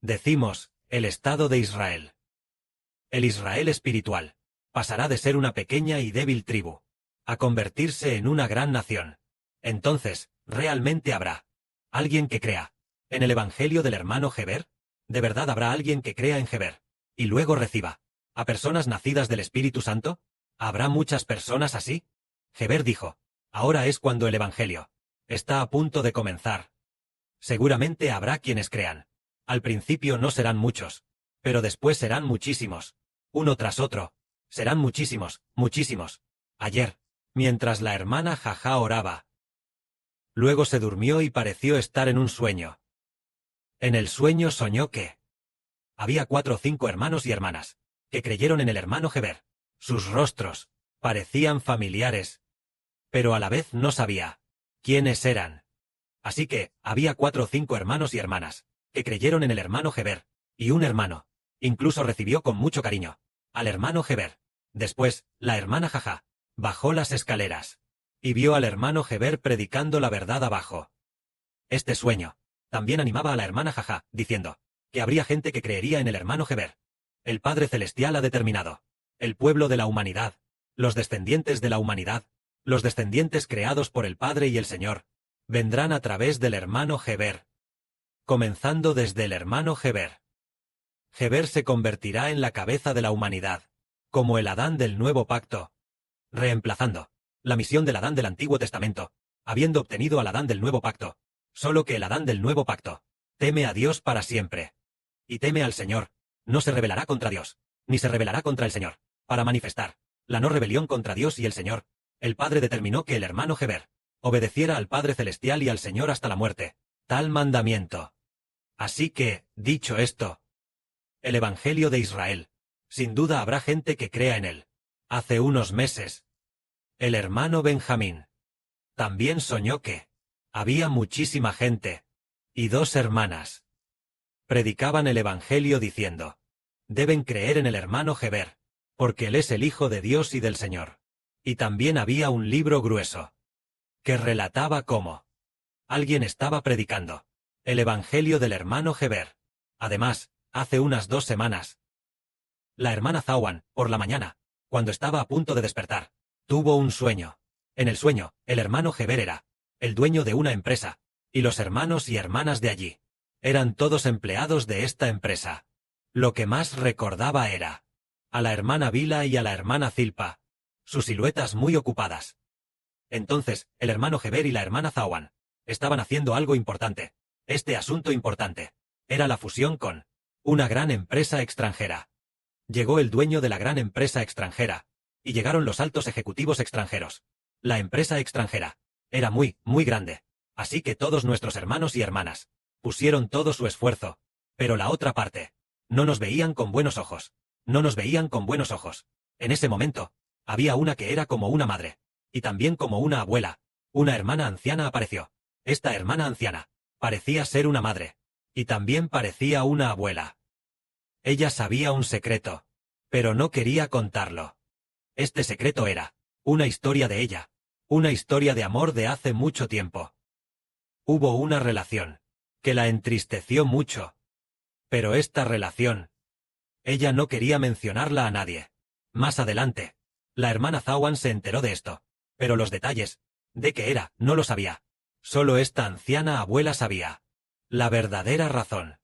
Decimos, el Estado de Israel. El Israel espiritual pasará de ser una pequeña y débil tribu a convertirse en una gran nación. Entonces, ¿realmente habrá alguien que crea en el Evangelio del hermano Heber? ¿De verdad habrá alguien que crea en Heber y luego reciba a personas nacidas del Espíritu Santo? ¿Habrá muchas personas así? Heber dijo, ahora es cuando el Evangelio está a punto de comenzar. Seguramente habrá quienes crean. Al principio no serán muchos, pero después serán muchísimos, uno tras otro. Serán muchísimos, muchísimos. Ayer, mientras la hermana Jaja oraba, luego se durmió y pareció estar en un sueño. En el sueño soñó que había 4 o 5 hermanos y hermanas que creyeron en el hermano Heber. Sus rostros parecían familiares, pero a la vez no sabía quiénes eran. Así que había 4 o 5 hermanos y hermanas que creyeron en el hermano Heber, y un hermano incluso recibió con mucho cariño al hermano Heber. Después, la hermana Jaja bajó las escaleras y vio al hermano Heber predicando la verdad abajo. Este sueño también animaba a la hermana Jaja, diciendo que habría gente que creería en el hermano Heber. El Padre Celestial ha determinado el pueblo de la humanidad, los descendientes de la humanidad, los descendientes creados por el Padre y el Señor, vendrán a través del hermano Heber. Comenzando desde el hermano Heber. Heber se convertirá en la cabeza de la humanidad, como el Adán del Nuevo Pacto, reemplazando la misión del Adán del Antiguo Testamento, habiendo obtenido al Adán del Nuevo Pacto. Solo que el Adán del Nuevo Pacto teme a Dios para siempre. Y teme al Señor. No se rebelará contra Dios, ni se rebelará contra el Señor, para manifestar la no rebelión contra Dios y el Señor. El Padre determinó que el hermano Heber obedeciera al Padre Celestial y al Señor hasta la muerte. Tal mandamiento. Así que, dicho esto, el Evangelio de Israel, sin duda habrá gente que crea en él. Hace unos meses, el hermano Benjamín también soñó que había muchísima gente, y 2 hermanas predicaban el Evangelio diciendo, deben creer en el hermano Heber, porque él es el Hijo de Dios y del Señor. Y también había un libro grueso que relataba cómo alguien estaba predicando el Evangelio del hermano Heber. Además, hace unas 2 semanas, la hermana Zawan, por la mañana, cuando estaba a punto de despertar, tuvo un sueño. En el sueño, el hermano Heber era el dueño de una empresa, y los hermanos y hermanas de allí eran todos empleados de esta empresa. Lo que más recordaba era a la hermana Vila y a la hermana Zilpa, sus siluetas muy ocupadas. Entonces, el hermano Heber y la hermana Zawan estaban haciendo algo importante. Este asunto importante era la fusión con una gran empresa extranjera. Llegó el dueño de la gran empresa extranjera, y llegaron los altos ejecutivos extranjeros. La empresa extranjera era muy, muy grande, así que todos nuestros hermanos y hermanas pusieron todo su esfuerzo, pero la otra parte no nos veían con buenos ojos. No nos veían con buenos ojos. En ese momento, había una que era como una madre, y también como una abuela. Una hermana anciana apareció. Esta hermana anciana parecía ser una madre, y también parecía una abuela. Ella sabía un secreto, pero no quería contarlo. Este secreto era una historia de ella, una historia de amor de hace mucho tiempo. Hubo una relación que la entristeció mucho, pero esta relación, ella no quería mencionarla a nadie. Más adelante, la hermana Zawan se enteró de esto, pero los detalles de qué era no lo sabía. Solo esta anciana abuela sabía la verdadera razón.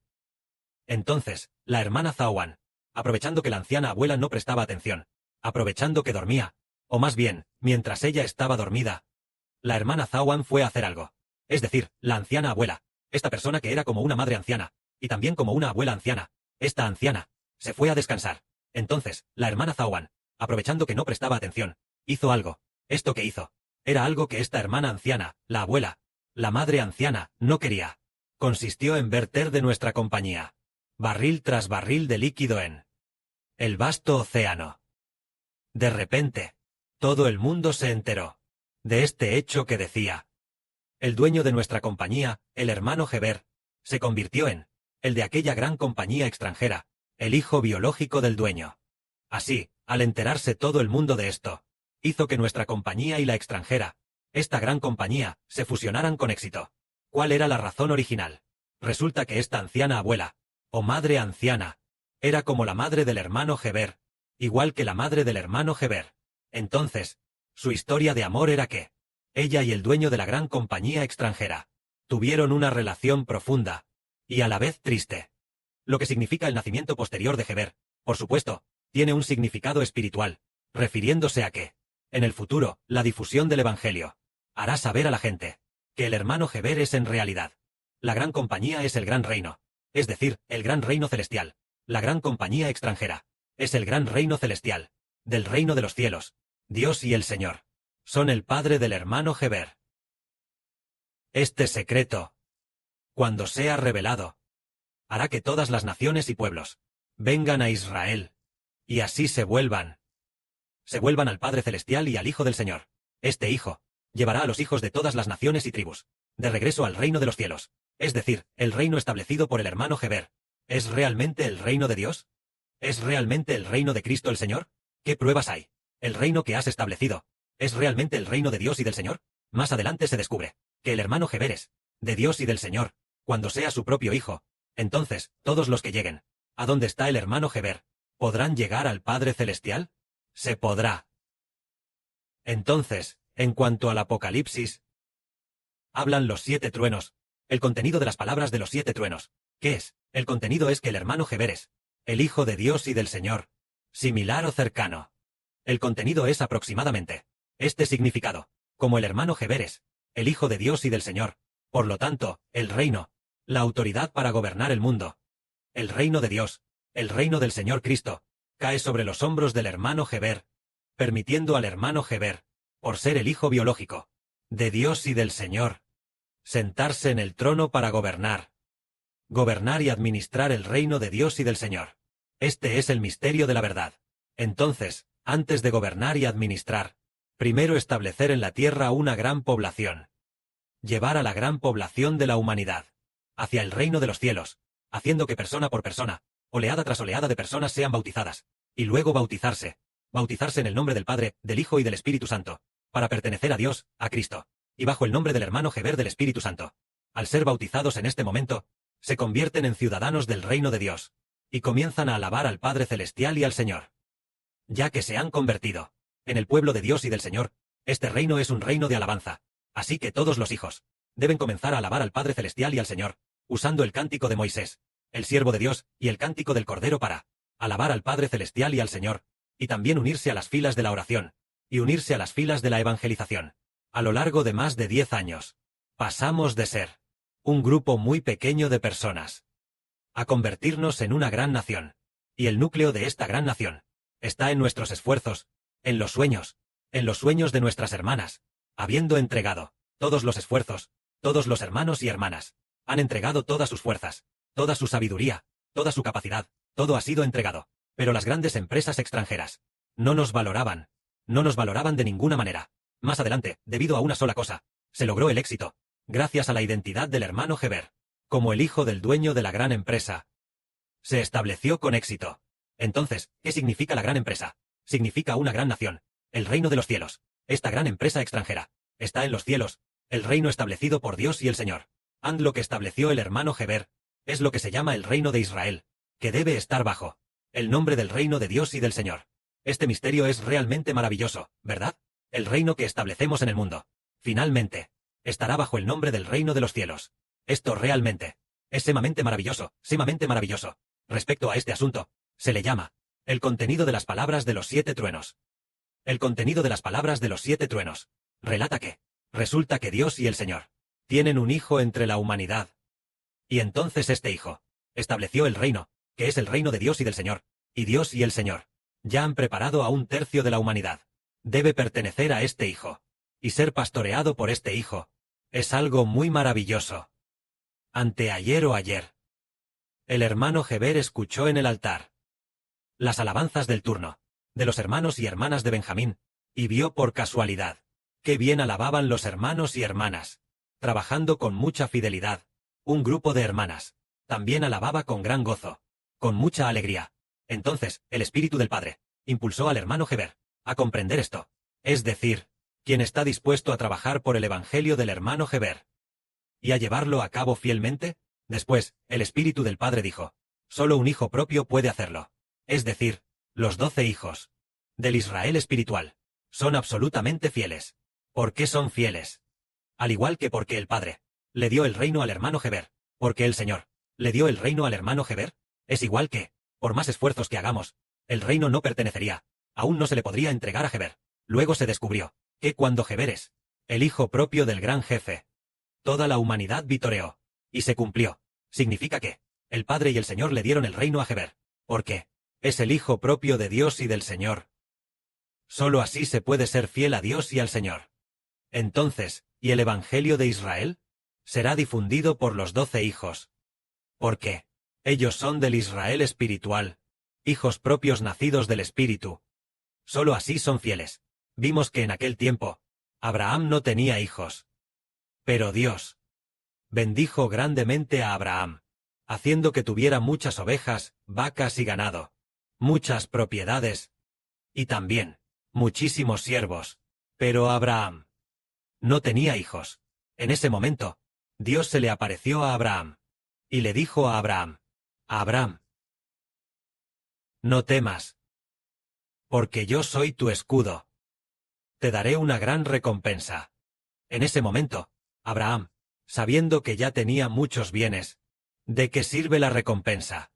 Entonces, la hermana Zawan, aprovechando que la anciana abuela no prestaba atención, aprovechando que dormía, o más bien, mientras ella estaba dormida, la hermana Zawan fue a hacer algo. Es decir, la anciana abuela, esta persona que era como una madre anciana, y también como una abuela anciana, esta anciana, se fue a descansar. Entonces, la hermana Zawan, aprovechando que no prestaba atención, hizo algo. Esto que hizo era algo que esta hermana anciana, la abuela, la madre anciana, no quería. Consistió en verter de nuestra compañía barril tras barril de líquido en el vasto océano. De repente, todo el mundo se enteró de este hecho que decía: el dueño de nuestra compañía, el hermano Heber, se convirtió en el de aquella gran compañía extranjera, el hijo biológico del dueño. Así, al enterarse todo el mundo de esto, hizo que nuestra compañía y la extranjera, esta gran compañía, se fusionaran con éxito. ¿Cuál era la razón original? Resulta que esta anciana abuela o madre anciana. Era como la madre del hermano Heber, igual que la madre del hermano Heber. Entonces, su historia de amor era que ella y el dueño de la gran compañía extranjera tuvieron una relación profunda y a la vez triste. Lo que significa el nacimiento posterior de Heber, por supuesto, tiene un significado espiritual, refiriéndose a que, en el futuro, la difusión del Evangelio hará saber a la gente que el hermano Heber es en realidad la gran compañía, es el gran reino, es decir, el gran reino celestial. La gran compañía extranjera es el gran reino celestial, del reino de los cielos. Dios y el Señor son el padre del hermano Heber. Este secreto, cuando sea revelado, hará que todas las naciones y pueblos vengan a Israel, y así se vuelvan al Padre Celestial y al Hijo del Señor. Este Hijo llevará a los hijos de todas las naciones y tribus de regreso al reino de los cielos, es decir, el reino establecido por el hermano Heber. ¿Es realmente el reino de Dios? ¿Es realmente el reino de Cristo el Señor? ¿Qué pruebas hay? ¿El reino que has establecido es realmente el reino de Dios y del Señor? Más adelante se descubre que el hermano Heber es de Dios y del Señor, cuando sea su propio hijo. Entonces, todos los que lleguen a donde está el hermano Heber, ¿podrán llegar al Padre Celestial? Se podrá. Entonces, en cuanto al Apocalipsis, hablan los 7 truenos, el contenido de las palabras de los 7 truenos. ¿Qué es? El contenido es que el hermano Heber es el Hijo de Dios y del Señor, similar o cercano. El contenido es aproximadamente este significado, como el hermano Heber es el Hijo de Dios y del Señor, por lo tanto, el reino, la autoridad para gobernar el mundo, el reino de Dios, el reino del Señor Cristo, cae sobre los hombros del hermano Heber, permitiendo al hermano Heber, por ser el hijo biológico de Dios y del Señor, sentarse en el trono para gobernar y administrar el reino de Dios y del Señor. Este es el misterio de la verdad. Entonces, antes de gobernar y administrar, primero establecer en la tierra una gran población. Llevar a la gran población de la humanidad hacia el reino de los cielos, haciendo que persona por persona, oleada tras oleada de personas sean bautizadas, y luego bautizarse en el nombre del Padre, del Hijo y del Espíritu Santo, para pertenecer a Dios, a Cristo, y bajo el nombre del hermano Heber del Espíritu Santo. Al ser bautizados en este momento, se convierten en ciudadanos del reino de Dios, y comienzan a alabar al Padre Celestial y al Señor. Ya que se han convertido en el pueblo de Dios y del Señor, este reino es un reino de alabanza, así que todos los hijos deben comenzar a alabar al Padre Celestial y al Señor, usando el cántico de Moisés, el siervo de Dios, y el cántico del Cordero para alabar al Padre Celestial y al Señor, y también unirse a las filas de la oración, y unirse a las filas de la evangelización. A lo largo de más de 10 años, pasamos de ser un grupo muy pequeño de personas a convertirnos en una gran nación, y el núcleo de esta gran nación está en nuestros esfuerzos, en los sueños de nuestras hermanas, habiendo entregado todos los esfuerzos. Todos los hermanos y hermanas han entregado todas sus fuerzas, toda su sabiduría, toda su capacidad, todo ha sido entregado. Pero las grandes empresas extranjeras no nos valoraban de ninguna manera. Más adelante, debido a una sola cosa, se logró el éxito, gracias a la identidad del hermano Heber, como el hijo del dueño de la gran empresa. Se estableció con éxito. Entonces, ¿qué significa la gran empresa? Significa una gran nación, el reino de los cielos. Esta gran empresa extranjera está en los cielos, el reino establecido por Dios y el Señor. And lo que estableció el hermano Heber es lo que se llama el reino de Israel, que debe estar bajo el nombre del reino de Dios y del Señor. Este misterio es realmente maravilloso, ¿verdad? El reino que establecemos en el mundo, finalmente, estará bajo el nombre del reino de los cielos. Esto realmente es sumamente maravilloso, sumamente maravilloso. Respecto a este asunto, se le llama el contenido de las palabras de los 7 truenos. El contenido de las palabras de los 7 truenos relata que resulta que Dios y el Señor tienen un hijo entre la humanidad. Y entonces este hijo estableció el reino, que es el reino de Dios y del Señor, y Dios y el Señor ya han preparado a 1/3 de la humanidad. Debe pertenecer a este hijo, y ser pastoreado por este hijo. Es algo muy maravilloso. Anteayer o ayer, el hermano Heber escuchó en el altar las alabanzas del turno de los hermanos y hermanas de Benjamín, y vio por casualidad qué bien alababan los hermanos y hermanas, trabajando con mucha fidelidad. Un grupo de hermanas también alababa con gran gozo, con mucha alegría. Entonces, el Espíritu del Padre impulsó al hermano Heber a comprender esto, es decir, quien está dispuesto a trabajar por el Evangelio del hermano Heber y a llevarlo a cabo fielmente. Después, el Espíritu del Padre dijo, Solo un hijo propio puede hacerlo. Es decir, los 12 hijos del Israel espiritual son absolutamente fieles. ¿Por qué son fieles? Al igual que porque el Padre le dio el reino al hermano Heber, porque el Señor le dio el reino al hermano Heber, es igual que, por más esfuerzos que hagamos, el reino no pertenecería, aún no se le podría entregar a Heber. Luego se descubrió que cuando Heber es el hijo propio del gran jefe, toda la humanidad vitoreó, y se cumplió. Significa que el Padre y el Señor le dieron el reino a Heber, porque es el hijo propio de Dios y del Señor. Solo así se puede ser fiel a Dios y al Señor. Entonces, ¿y el Evangelio de Israel? Será difundido por los 12 hijos. Porque ellos son del Israel espiritual, hijos propios nacidos del Espíritu. Solo así son fieles. Vimos que en aquel tiempo, Abraham no tenía hijos. Pero Dios bendijo grandemente a Abraham, haciendo que tuviera muchas ovejas, vacas y ganado, muchas propiedades, y también muchísimos siervos. Pero Abraham no tenía hijos. En ese momento, Dios se le apareció a Abraham, y le dijo a Abraham: Abraham, no temas, porque yo soy tu escudo. Te daré una gran recompensa. En ese momento, Abraham, sabiendo que ya tenía muchos bienes, ¿de qué sirve la recompensa?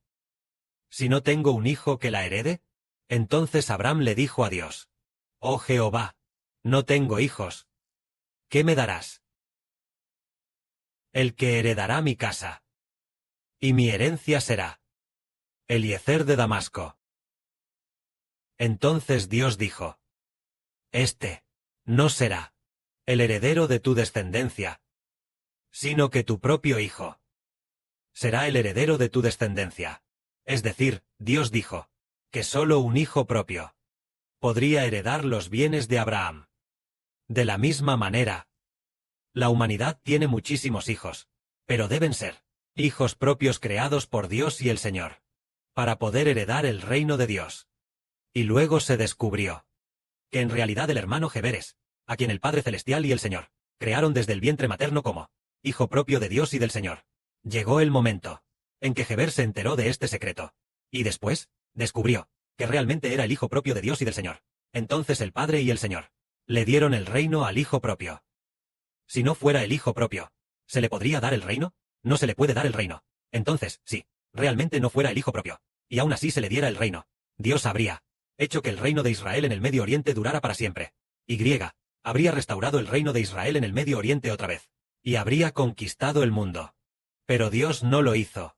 Si no tengo un hijo que la herede. Entonces Abraham le dijo a Dios: Oh Jehová, no tengo hijos. ¿Qué me darás? El que heredará mi casa. Y mi herencia será Eliezer de Damasco. Entonces Dios dijo: Este no será el heredero de tu descendencia, sino que tu propio hijo será el heredero de tu descendencia. Es decir, Dios dijo que solo un hijo propio podría heredar los bienes de Abraham. De la misma manera, la humanidad tiene muchísimos hijos, pero deben ser hijos propios creados por Dios y el Señor, para poder heredar el reino de Dios. Y luego se descubrió que en realidad el hermano Heber es, a quien el Padre Celestial y el Señor crearon desde el vientre materno como hijo propio de Dios y del Señor. Llegó el momento en que Heber se enteró de este secreto, y después descubrió que realmente era el hijo propio de Dios y del Señor. Entonces el Padre y el Señor le dieron el reino al hijo propio. Si no fuera el hijo propio, ¿se le podría dar el reino? No se le puede dar el reino. Entonces, si realmente no fuera el hijo propio, y aún así se le diera el reino, Dios habría hecho que el reino de Israel en el Medio Oriente durara para siempre. Y habría restaurado el reino de Israel en el Medio Oriente otra vez, y habría conquistado el mundo. Pero Dios no lo hizo.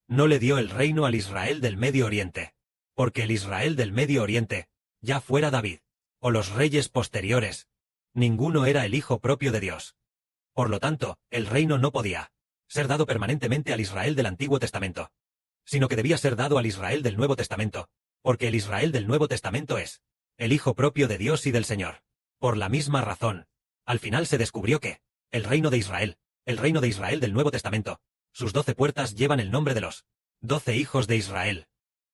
No le dio el reino al Israel del Medio Oriente, porque el Israel del Medio Oriente, ya fuera David, o los reyes posteriores, ninguno era el hijo propio de Dios. Por lo tanto, el reino no podía ser dado permanentemente al Israel del Antiguo Testamento, sino que debía ser dado al Israel del Nuevo Testamento, porque el Israel del Nuevo Testamento es el hijo propio de Dios y del Señor. Por la misma razón, al final se descubrió que el reino de Israel del Nuevo Testamento, sus 12 puertas llevan el nombre de los 12 hijos de Israel,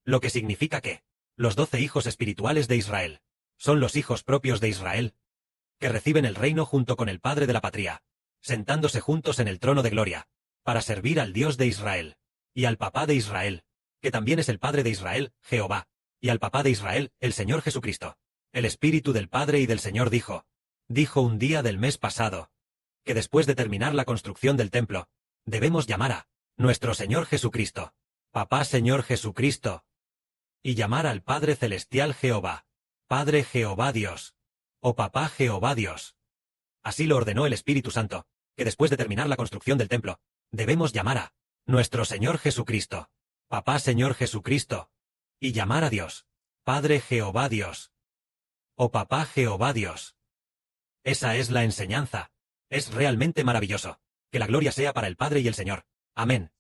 lo que significa que los 12 hijos espirituales de Israel son los hijos propios de Israel, que reciben el reino junto con el Padre de la patria, sentándose juntos en el trono de gloria, para servir al Dios de Israel, y al Papá de Israel, que también es el Padre de Israel, Jehová, y al Papá de Israel, el Señor Jesucristo. El Espíritu del Padre y del Señor dijo un día del mes pasado, que después de terminar la construcción del templo, debemos llamar a nuestro Señor Jesucristo, Papá Señor Jesucristo, y llamar al Padre Celestial Jehová, Padre Jehová Dios, o Papá Jehová Dios. Así lo ordenó el Espíritu Santo, que después de terminar la construcción del templo, debemos llamar a nuestro Señor Jesucristo, Papá Señor Jesucristo, y llamar a Dios, Padre Jehová Dios, o Papá Jehová Dios. Esa es la enseñanza. Es realmente maravilloso. Que la gloria sea para el Padre y el Señor. Amén.